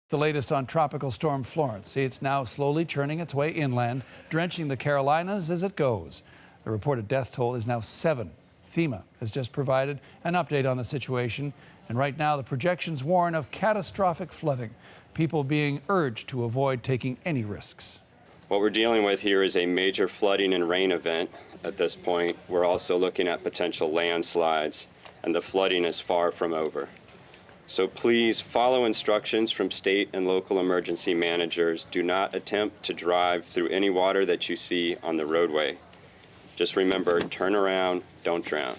The latest on Tropical Storm Florence. It's now slowly churning its way inland, drenching the Carolinas as it goes. The reported death toll is now 7. FEMA has just provided an update on the situation, and right now the projections warn of catastrophic flooding, people being urged to avoid taking any risks. What we're dealing with here is a major flooding and rain event at this point. We're also looking at potential landslides, and the flooding is far from over. So please follow instructions from state and local emergency managers. Do not attempt to drive through any water that you see on the roadway. Just remember, turn around, don't drown.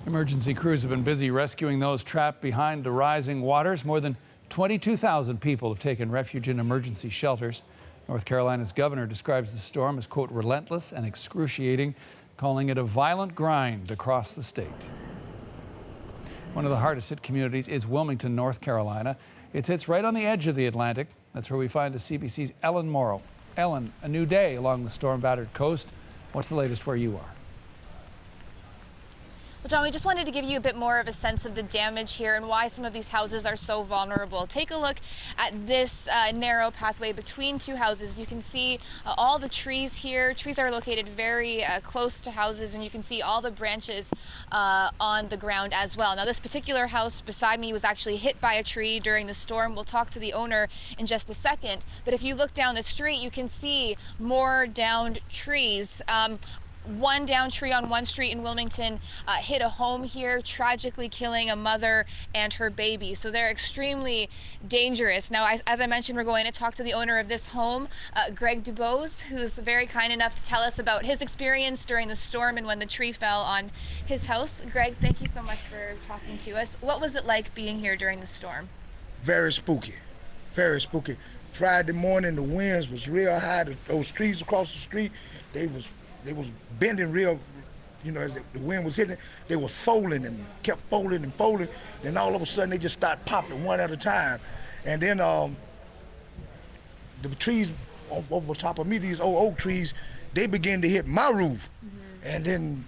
Emergency crews have been busy rescuing those trapped behind the rising waters. More than 22,000 people have taken refuge in emergency shelters. North Carolina's governor describes the storm as, quote, relentless and excruciating, calling it a violent grind across the state. One of the hardest hit communities is Wilmington, North Carolina. It sits right on the edge of the Atlantic. That's where we find the CBC's Ellen Morrow. Ellen, a new day along the storm-battered coast. What's the latest where you are? Well, John, we just wanted to give you a bit more of a sense of the damage here and why some of these houses are so vulnerable. Take a look at this narrow pathway between two houses. You can see all the trees here. Trees are located very close to houses, and you can see all the branches on the ground as well. Now, this particular house beside me was actually hit by a tree during the storm. We'll talk to the owner in just a second. But if you look down the street, you can see more downed trees. One down tree on one street in Wilmington hit a home here, tragically killing a mother and her baby. So they're extremely dangerous. Now, as I mentioned, we're going to talk to the owner of this home, Greg Dubose, who's very kind enough to tell us about his experience during the storm and when the tree fell on his house. Greg, thank you so much for talking to us. What was it like being here during the storm? Very spooky, very spooky. Friday morning, the winds was real high. Those trees across the street, they was bending real, as the wind was hitting, they was folding and kept folding and folding. Then all of a sudden they just started popping one at a time. And then the trees over top of me, these old oak trees, they began to hit my roof. And then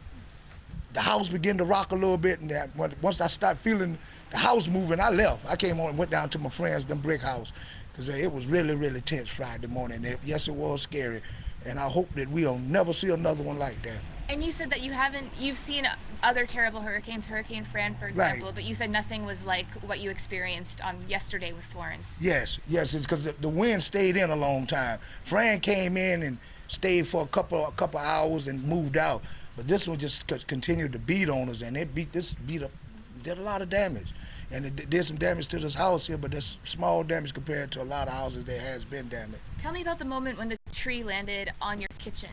the house began to rock a little bit. And once I started feeling the house moving, I left. I came on and went down to my friend's brick house, because it was really, really tense Friday morning. Yes, it was scary. And I hope that we'll never see another one like that. And you said that you've seen other terrible hurricanes, Hurricane Fran, for example, right. But you said nothing was like what you experienced on yesterday with Florence. Yes, it's because the wind stayed in a long time. Fran came in and stayed for a couple hours and moved out. But this one just continued to beat on us, and it did a lot of damage. And it did some damage to this house here, but there's small damage compared to a lot of houses that has been damaged. Tell me about the moment when the tree landed on your kitchen.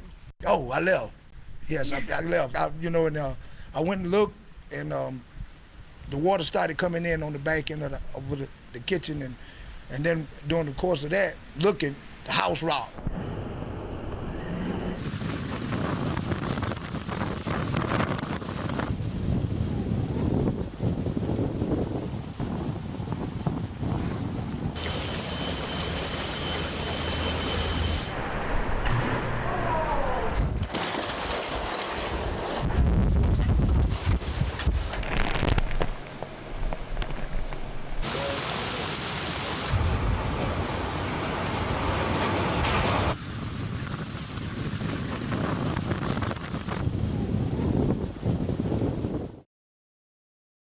Oh, I left. Yes, I left. And I went and looked, and the water started coming in on the back end of the kitchen, and then during the course of that, looking, the house rocked.